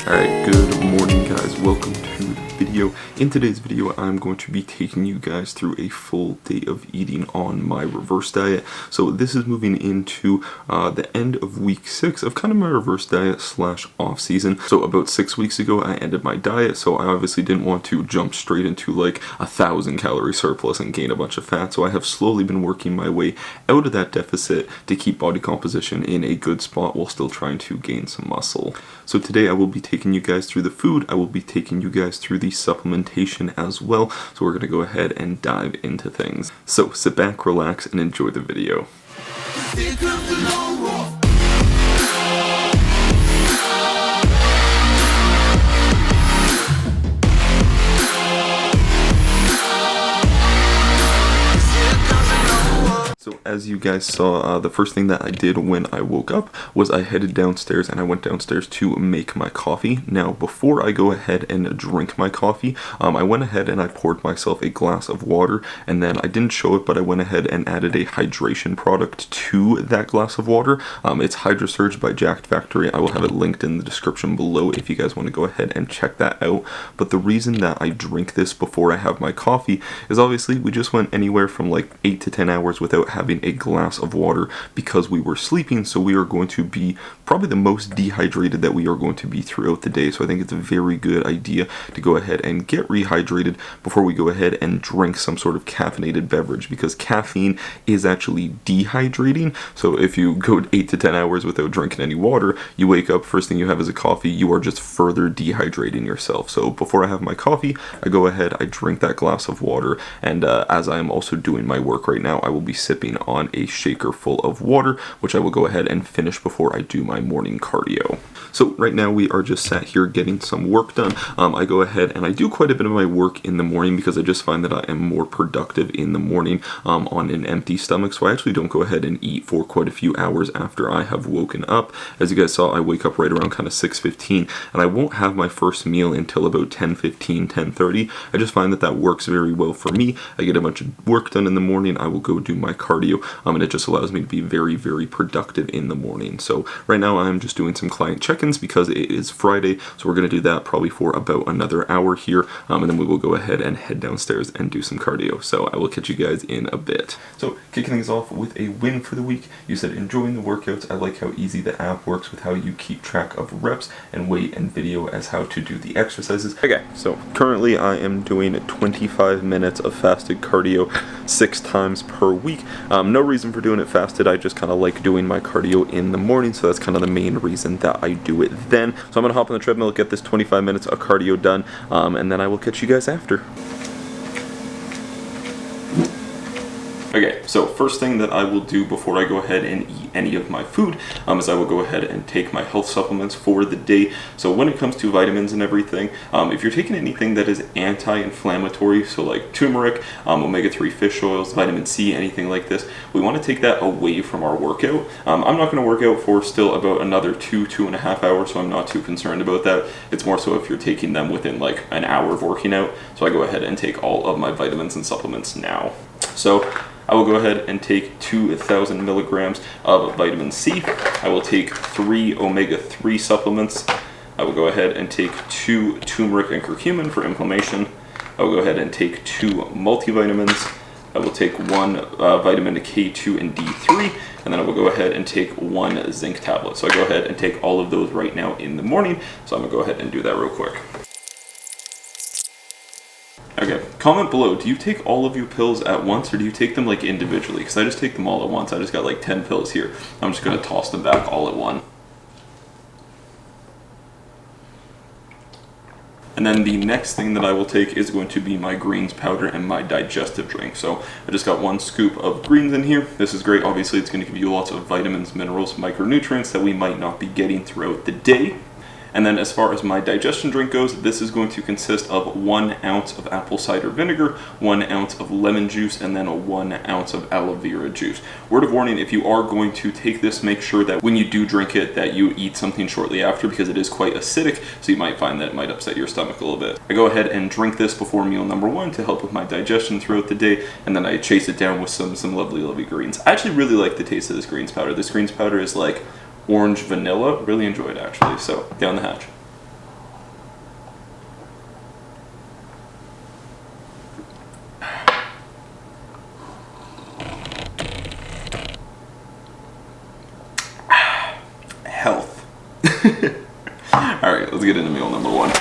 Alright, good morning guys, welcome to the video. In today's video I'm going to be taking you guys through a full day of eating on my reverse diet. So this is moving into the end of week 6 of kind of my reverse diet slash off season. So about 6 weeks ago I ended my diet, so I obviously didn't want to jump straight into like 1,000 calorie surplus and gain a bunch of fat. So I have slowly been working my way out of that deficit to keep body composition in a good spot while still trying to gain some muscle. So today I will be taking you guys through the food. I will be taking you guys through the supplementation as well. So we're going to go ahead and dive into things. So sit back, relax, and enjoy the video. So as you guys saw, the first thing that I did when I woke up was I headed downstairs and I went downstairs to make my coffee. Now before I go ahead and drink my coffee, I went ahead and I poured myself a glass of water, and then I didn't show it, but I went ahead and added a hydration product to that glass of water. It's Hydrasurge by Jacked Factory. I will have it linked in the description below if you guys want to go ahead and check that out. But the reason that I drink this before I have my coffee is obviously we just went anywhere from like 8 to 10 hours without having a glass of water because we were sleeping, so we are going to be probably the most dehydrated that we are going to be throughout the day. So I think it's a very good idea to go ahead and get rehydrated before we go ahead and drink some sort of caffeinated beverage, because caffeine is actually dehydrating. So if you go 8 to 10 hours without drinking any water, you wake up, first thing you have is a coffee, you are just further dehydrating yourself. So before I have my coffee, I go ahead, I drink that glass of water, and as I am also doing my work right now, I will be sipping on a shaker full of water, which I will go ahead and finish before I do my morning cardio. So right now we are just sat here getting some work done. I go ahead and I do quite a bit of my work in the morning because I just find that I am more productive in the morning on an empty stomach. So I actually don't go ahead and eat for quite a few hours after I have woken up. As you guys saw, I wake up right around kind of 6:15, and I won't have my first meal until about 10:15, 10:30. I just find that that works very well for me. I get a bunch of work done in the morning. I will go do my cardio, and it just allows me to be very, very productive in the morning. So right now I'm just doing some client check-ins because it is Friday, so we're going to do that probably for about another hour here, and then we will go ahead and head downstairs and do some cardio. So I will catch you guys in a bit. So kicking things off with a win for the week. You said enjoying the workouts. I like how easy the app works with how you keep track of reps and weight and video as how to do the exercises. Okay, so currently I am doing 25 minutes of fasted cardio 6 times per week. No reason for doing it fasted, I just kind of like doing my cardio in the morning, so that's kind of the main reason that I do it then. So I'm going to hop on the treadmill, get this 25 minutes of cardio done, and then I will catch you guys after. Okay, so first thing that I will do before I go ahead and eat any of my food is I will go ahead and take my health supplements for the day. So when it comes to vitamins and everything, if you're taking anything that is anti-inflammatory, so like turmeric, omega-3 fish oils, vitamin C, anything like this, we want to take that away from our workout. I'm not going to work out for still about another 2.5 hours, so I'm not too concerned about that. It's more so if you're taking them within like an hour of working out. So I go ahead and take all of my vitamins and supplements now. So I will go ahead and take 2,000 milligrams of vitamin C. I will take 3 omega-3 supplements. I will go ahead and take 2 turmeric and curcumin for inflammation. I will go ahead and take 2 multivitamins. I will take 1 vitamin K2 and D3, and then I will go ahead and take 1 zinc tablet. So I go ahead and take all of those right now in the morning. So I'm gonna go ahead and do that real quick. Okay, comment below, do you take all of your pills at once or do you take them like individually? Because I just take them all at once. I just got like 10 pills here. I'm just going to toss them back all at once. And then the next thing that I will take is going to be my greens powder and my digestive drink. So I just got 1 scoop of greens in here. This is great. Obviously, it's going to give you lots of vitamins, minerals, micronutrients that we might not be getting throughout the day. And then as far as my digestion drink goes, this is going to consist of 1 ounce of apple cider vinegar, 1 ounce of lemon juice, and then 1 ounce of aloe vera juice. Word of warning, if you are going to take this, make sure that when you do drink it that you eat something shortly after, because it is quite acidic, so you might find that it might upset your stomach a little bit. I go ahead and drink this before meal number 1 to help with my digestion throughout the day, and then I chase it down with some lovely greens. I actually really like the taste of this greens powder. This greens powder is like orange vanilla. Really enjoyed actually, so down the hatch. Alright, let's get into meal number one.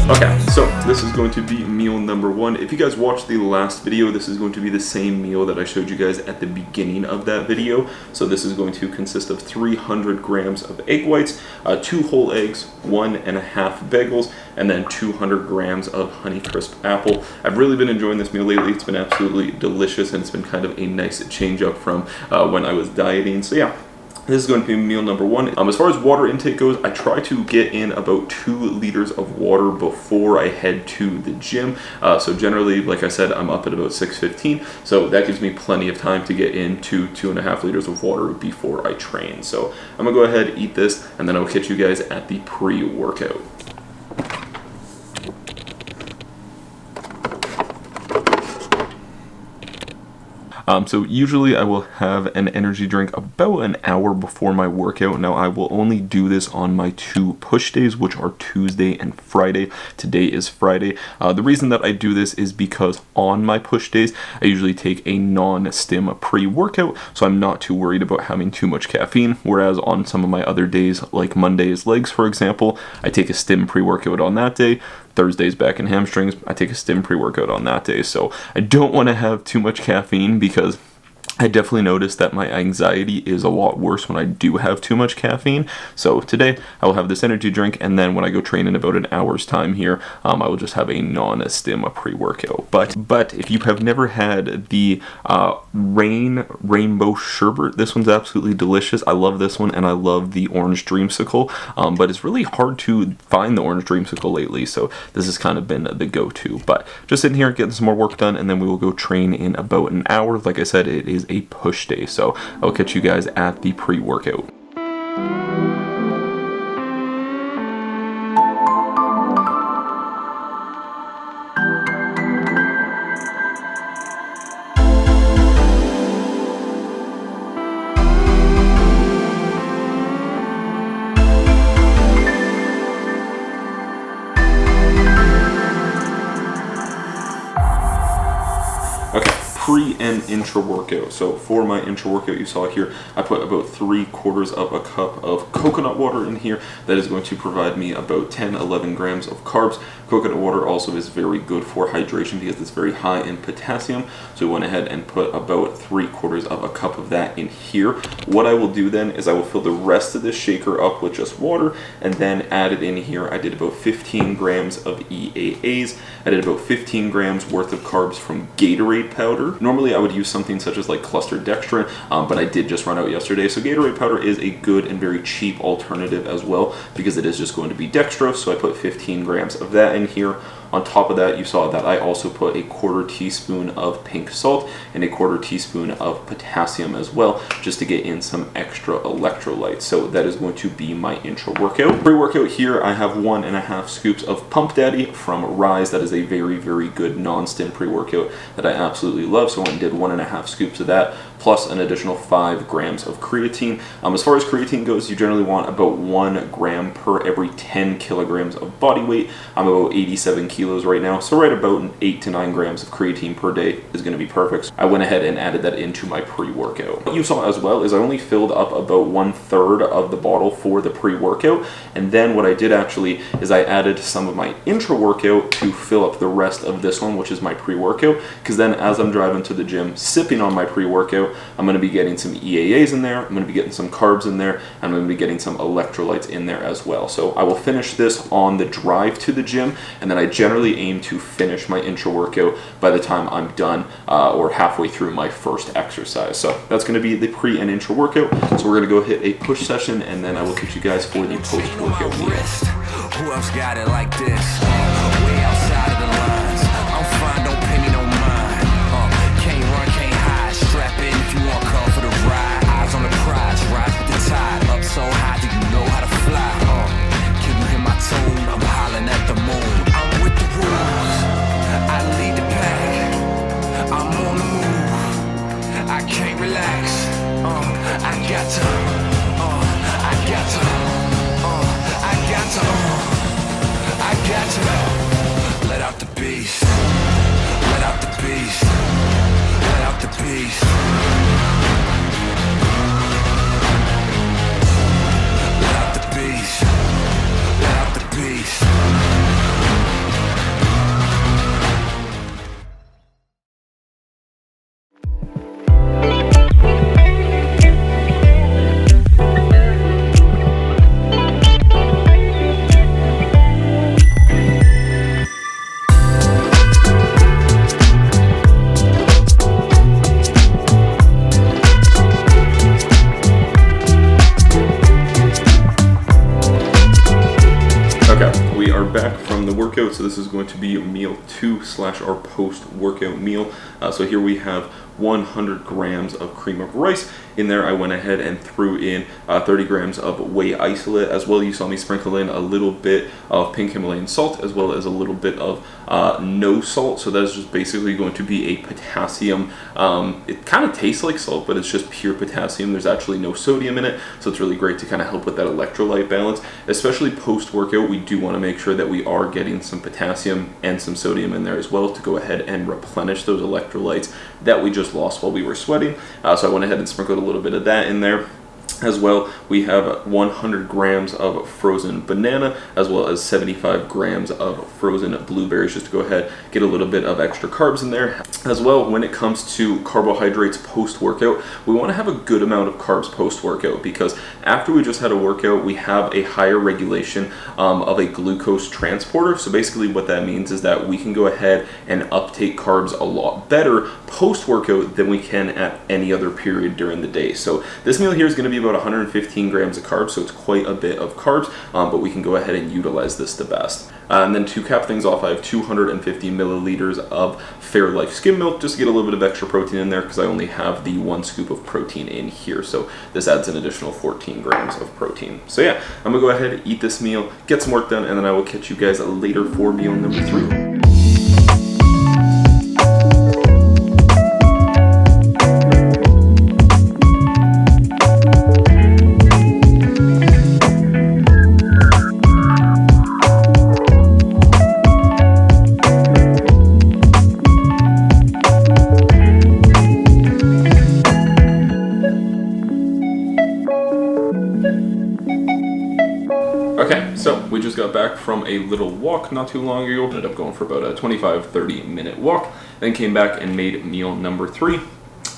Okay, so this is going to be meal number one. If you guys watched the last video, this is going to be the same meal that I showed you guys at the beginning of that video. So this is going to consist of 300 grams of egg whites, 2 whole eggs, 1.5 bagels, and then 200 grams of Honeycrisp apple. I've really been enjoying this meal lately. It's been absolutely delicious, and it's been kind of a nice change up from when I was dieting. So yeah. This is going to be meal number one. As far as water intake goes, I try to get in about 2 liters of water before I head to the gym. So generally, like I said, I'm up at about 6:15. So that gives me plenty of time to get into 2.5 liters of water before I train. So I'm gonna go ahead, eat this, and then I'll catch you guys at the pre-workout. So usually I will have an energy drink about an hour before my workout. Now I will only do this on my 2 push days, which are Tuesday and Friday. Today is Friday. The reason that I do this is because on my push days, I usually take a non-stim pre-workout, so I'm not too worried about having too much caffeine. Whereas on some of my other days, like Monday's legs, for example, I take a stim pre-workout on that day. Thursday's back and hamstrings, I take a stim pre-workout on that day. So I don't want to have too much caffeine because I definitely noticed that my anxiety is a lot worse when I do have too much caffeine. So today I will have this energy drink, and then when I go train in about an hour's time here, I will just have a non-stim pre-workout. But if you have never had the rainbow sherbet, this one's absolutely delicious. I love this one, and I love the orange dreamsicle. But it's really hard to find the orange dreamsicle lately, so this has kind of been the go-to. But just sitting here getting some more work done, and then we will go train in about an hour. Like I said, it is a push day, so I'll catch you guys at the pre-workout. Pre and intra workout. So for my intra workout, you saw here, I put about 3/4 of a cup of coconut water in here. That is going to provide me about 10-11 grams of carbs. Coconut water also is very good for hydration because it's very high in potassium. So we went ahead and put about 3/4 of a cup of that in here. What I will do then is I will fill the rest of this shaker up with just water and then add it in here. I did about 15 grams of EAAs. I did about 15 grams worth of carbs from Gatorade powder. Normally I would use something such as like cluster dextrin, but I did just run out yesterday. So Gatorade powder is a good and very cheap alternative as well because it is just going to be dextrose. So I put 15 grams of that in here. On top of that, you saw that I also put a 1/4 teaspoon of pink salt and a 1/4 teaspoon of potassium as well, just to get in some extra electrolytes. So that is going to be my intra workout. Pre-workout here, I have 1.5 scoops of Pump Daddy from Rise. That is a very, very good non-stim pre-workout that I absolutely love. So I did 1.5 scoops of that, plus an additional 5 grams of creatine. As far as creatine goes, you generally want about 1 gram per every 10 kilograms of body weight. I'm about 87 kilos right now, so right about 8 to 9 grams of creatine per day is going to be perfect. I went ahead and added that into my pre-workout. What you saw as well is I only filled up about 1/3 of the bottle for the pre-workout, and then what I did actually is I added some of my intra-workout to fill up the rest of this one, which is my pre-workout, because then as I'm driving to the gym, sipping on my pre-workout, I'm going to be getting some EAAs in there, I'm going to be getting some carbs in there, and I'm going to be getting some electrolytes in there as well. So I will finish this on the drive to the gym, and then I generally aim to finish my intra workout by the time I'm done or halfway through my first exercise. So that's going to be the pre and intra workout. So we're going to go hit a push session, and then I will catch you guys for the post workout meal. Who else got it like this? Way outside of the lines. I'm fine, don't pay me no mind. Can't run, can't hide. Strap in if you want, come for the ride. Eyes on the prize, rise with the tide. Up so high, you we are back from the workout. So this is going to be meal 2 / our post-workout meal. So here we have 100 grams of cream of rice. In there I went ahead and threw in 30 grams of whey isolate. As well, you saw me sprinkle in a little bit of pink Himalayan salt, as well as a little bit of no salt. So that's just basically going to be a potassium. It kind of tastes like salt, but it's just pure potassium. There's actually no sodium in it, so it's really great to kind of help with that electrolyte balance. Especially post-workout, we do want to make sure that we are getting some potassium and some sodium in there as well to go ahead and replenish those electrolytes that we just lost while we were sweating. So I went ahead and sprinkled a little bit of that in there. As well, we have 100 grams of frozen banana, as well as 75 grams of frozen blueberries, just to go ahead get a little bit of extra carbs in there. As well, when it comes to carbohydrates post-workout, we want to have a good amount of carbs post-workout, because after we just had a workout, we have a higher regulation of a glucose transporter. So basically what that means is that we can go ahead and uptake carbs a lot better post-workout than we can at any other period during the day. So this meal here is going to be about 115 grams of carbs, so it's quite a bit of carbs, but we can go ahead and utilize this the best. And then to cap things off, I have 250 milliliters of Fairlife skim milk, just to get a little bit of extra protein in there, because I only have the 1 scoop of protein in here, so this adds an additional 14 grams of protein. So yeah, I'm gonna go ahead, eat this meal, get some work done, and then I will catch you guys later for meal number 3. Okay, so we just got back from a little walk not too long ago. Ended up going for about a 25-30 minute walk, then came back and made meal number 3.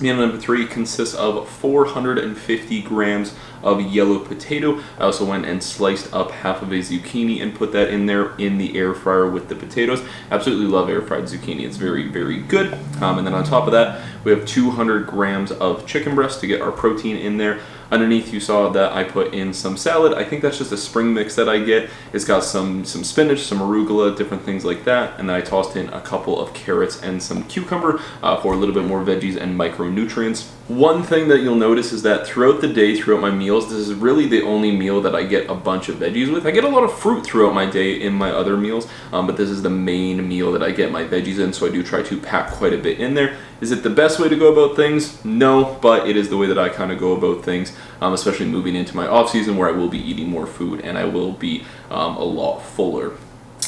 Meal number 3 consists of 450 grams of yellow potato. I also went and sliced up half of a zucchini and put that in there in the air fryer with the potatoes. Absolutely love air fried zucchini. It's very, very good. And then on top of that, we have 200 grams of chicken breast to get our protein in there. Underneath, you saw that I put in some salad. I think that's just a spring mix that I get. It's got some spinach, some arugula, different things like that. And then I tossed in a couple of carrots and some cucumber for a little bit more veggies and micronutrients. One thing that you'll notice is that throughout the day, throughout my meals, this is really the only meal that I get a bunch of veggies with. I get a lot of fruit throughout my day in my other meals, but this is the main meal that I get my veggies in, so I do try to pack quite a bit in there. Is it the best way to go about things? No, but it is the way that I kind of go about things, especially moving into my off season where I will be eating more food and I will be a lot fuller.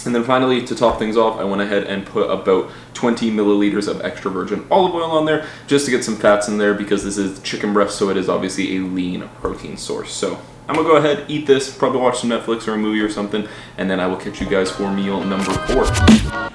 And then finally, to top things off, I went ahead and put about 20 milliliters of extra virgin olive oil on there, just to get some fats in there, because this is chicken breast, so it is obviously a lean protein source. So I'm gonna go ahead, eat this, probably watch some Netflix or a movie or something, and then I will catch you guys for meal number 4.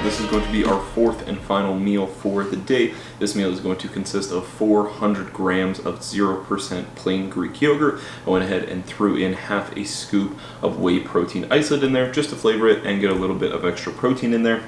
This is going to be our 4th and final meal for the day. This meal is going to consist of 400 grams of 0% plain Greek yogurt. I went ahead and threw in half a scoop of whey protein isolate in there just to flavor it and get a little bit of extra protein in there.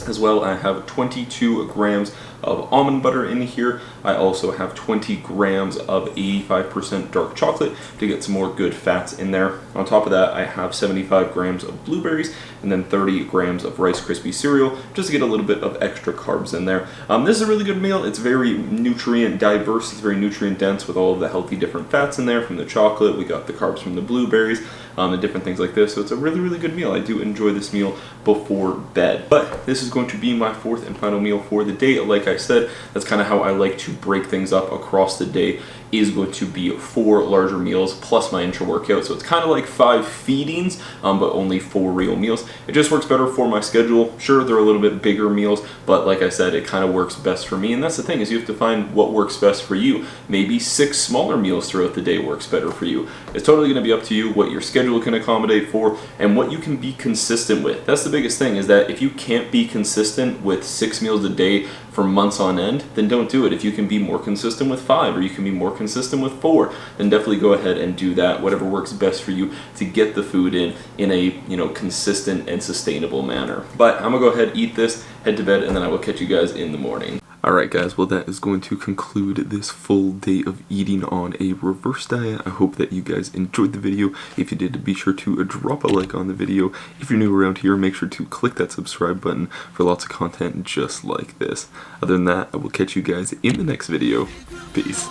As well, I have 22 grams of almond butter in here. I also have 20 grams of 85% dark chocolate to get some more good fats in there. On top of that, I have 75 grams of blueberries and then 30 grams of Rice Krispie cereal just to get a little bit of extra carbs in there. This is a really good meal. It's very nutrient diverse. It's very nutrient dense with all of the healthy different fats in there from the chocolate. We got the carbs from the blueberries and different things like this. So it's a really, really good meal. I do enjoy this meal before bed. But this is going to be my 4th and final meal for the day. Like I said, that's kind of how I like to break things up across the day, is going to be 4 larger meals plus my intra-workout. So it's kind of like 5 feedings, but only 4 real meals. It just works better for my schedule. Sure, they're a little bit bigger meals, but like I said, it kind of works best for me. And that's the thing, is you have to find what works best for you. Maybe 6 smaller meals throughout the day works better for you. It's totally going to be up to you what your schedule can accommodate for and what you can be consistent with. That's the biggest thing, is that if you can't be consistent with 6 meals a day for months on end, then don't do it. If you can be more consistent with 5, or you can be more consistent consistent with 4, then definitely go ahead and do that. Whatever works best for you to get the food in a, you know, consistent and sustainable manner. But I'm gonna go ahead, eat this, head to bed, and then I will catch you guys in the morning. Alright guys, well that is going to conclude this full day of eating on a reverse diet. I hope that you guys enjoyed the video. If you did, be sure to drop a like on the video. If you're new around here, make sure to click that subscribe button for lots of content just like this. Other than that, I will catch you guys in the next video. Peace.